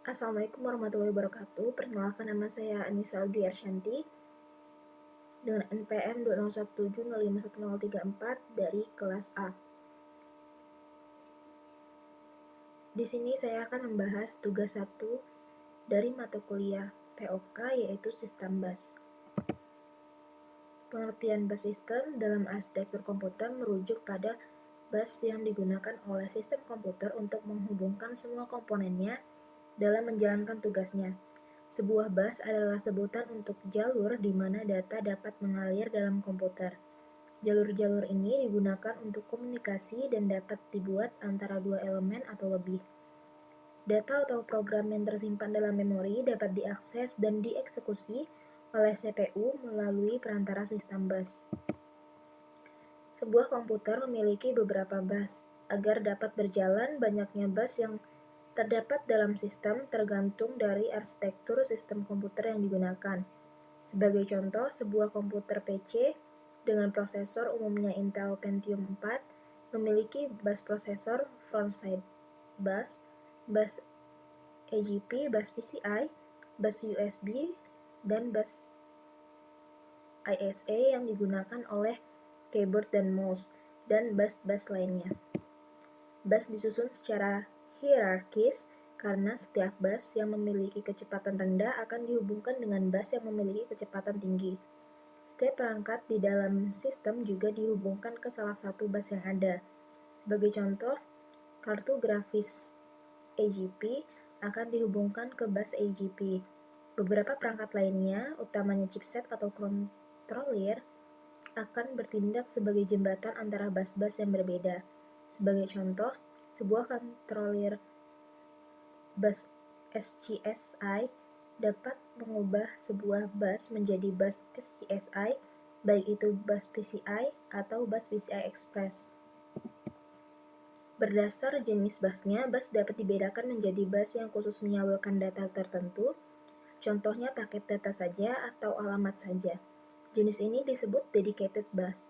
Assalamualaikum warahmatullahi wabarakatuh. Perkenalkan, nama saya Anissa Audrey Arsyanti dengan NPM 201705134 dari kelas A. Di sini saya akan membahas tugas 1 dari mata kuliah POK, yaitu sistem bus. Pengertian bus system dalam arsitektur komputer merujuk pada bus yang digunakan oleh sistem komputer untuk menghubungkan semua komponennya dalam menjalankan tugasnya. Sebuah bus adalah sebutan untuk jalur di mana data dapat mengalir dalam komputer. Jalur-jalur ini digunakan untuk komunikasi dan dapat dibuat antara dua elemen atau lebih. Data atau program yang tersimpan dalam memori dapat diakses dan dieksekusi oleh CPU melalui perantara sistem bus. Sebuah komputer memiliki beberapa bus. Agar dapat berjalan, banyaknya bus yang terdapat dalam sistem tergantung dari arsitektur sistem komputer yang digunakan. Sebagai contoh, sebuah komputer PC dengan prosesor umumnya Intel Pentium 4 memiliki bus prosesor frontside bus, bus AGP, bus PCI, bus USB, dan bus ISA yang digunakan oleh keyboard dan mouse, dan bus-bus lainnya. Bus disusun secara hierarkis karena setiap bus yang memiliki kecepatan rendah akan dihubungkan dengan bus yang memiliki kecepatan tinggi. Setiap perangkat di dalam sistem juga dihubungkan ke salah satu bus yang ada. Sebagai contoh, kartu grafis AGP akan dihubungkan ke bus AGP. Beberapa perangkat lainnya, utamanya chipset atau controller, akan bertindak sebagai jembatan antara bus-bus yang berbeda. Sebagai contoh, sebuah controller bus SCSI dapat mengubah sebuah bus menjadi bus SCSI, baik itu bus PCI atau bus PCI Express. Berdasar jenis busnya, bus dapat dibedakan menjadi bus yang khusus menyalurkan data tertentu, contohnya paket data saja atau alamat saja. Jenis ini disebut dedicated bus.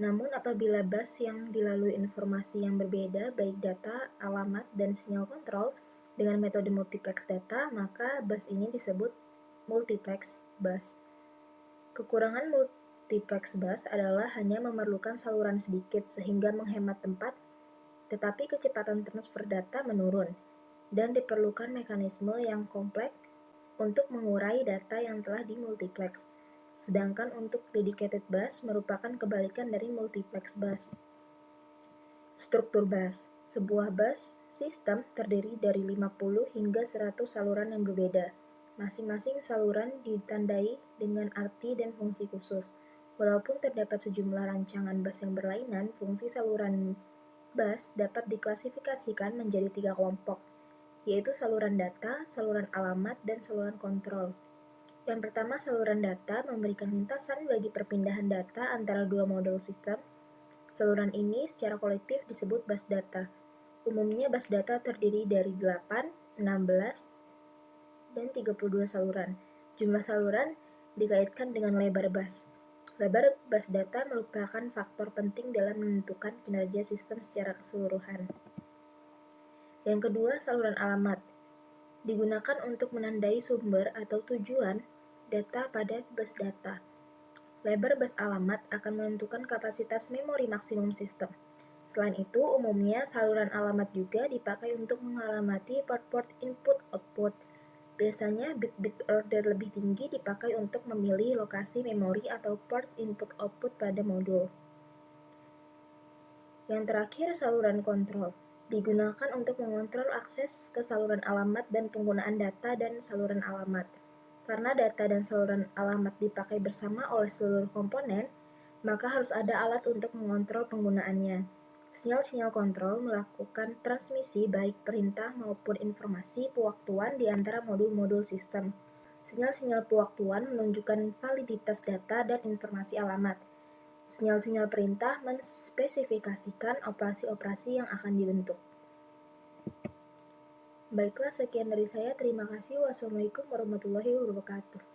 Namun apabila bus yang dilalui informasi yang berbeda, baik data, alamat, dan sinyal kontrol dengan metode multiplex data, maka bus ini disebut multiplex bus. Kekurangan multiplex bus adalah hanya memerlukan saluran sedikit sehingga menghemat tempat, tetapi kecepatan transfer data menurun, dan diperlukan mekanisme yang kompleks untuk mengurai data yang telah dimultiplex. Sedangkan untuk dedicated bus merupakan kebalikan dari multiplex bus. Struktur bus. Sebuah bus sistem terdiri dari 50 hingga 100 saluran yang berbeda. Masing-masing saluran ditandai dengan arti dan fungsi khusus. Walaupun terdapat sejumlah rancangan bus yang berlainan, fungsi saluran bus dapat diklasifikasikan menjadi 3 kelompok, yaitu saluran data, saluran alamat, dan saluran kontrol. Yang pertama, saluran data memberikan lintasan bagi perpindahan data antara dua model sistem. Saluran ini secara kolektif disebut bus data. Umumnya bus data terdiri dari 8, 16, dan 32 saluran. Jumlah saluran dikaitkan dengan lebar bus. Lebar bus data merupakan faktor penting dalam menentukan kinerja sistem secara keseluruhan. Yang kedua, saluran alamat digunakan untuk menandai sumber atau tujuan data pada bus data. Lebar bus alamat akan menentukan kapasitas memori maksimum sistem. Selain itu, umumnya saluran alamat juga dipakai untuk mengalamati port-port input-output. Biasanya bit-bit order lebih tinggi dipakai untuk memilih lokasi memori atau port input-output pada modul. Yang terakhir, saluran kontrol digunakan untuk mengontrol akses ke saluran alamat dan penggunaan data dan saluran alamat. Karena data dan saluran alamat dipakai bersama oleh seluruh komponen, maka harus ada alat untuk mengontrol penggunaannya. Sinyal-sinyal kontrol melakukan transmisi baik perintah maupun informasi pewaktuan di antara modul-modul sistem. Sinyal-sinyal pewaktuan menunjukkan validitas data dan informasi alamat. Sinyal-sinyal perintah menspesifikasikan operasi-operasi yang akan dibentuk. Baiklah, sekian dari saya. Terima kasih. Wassalamualaikum warahmatullahi wabarakatuh.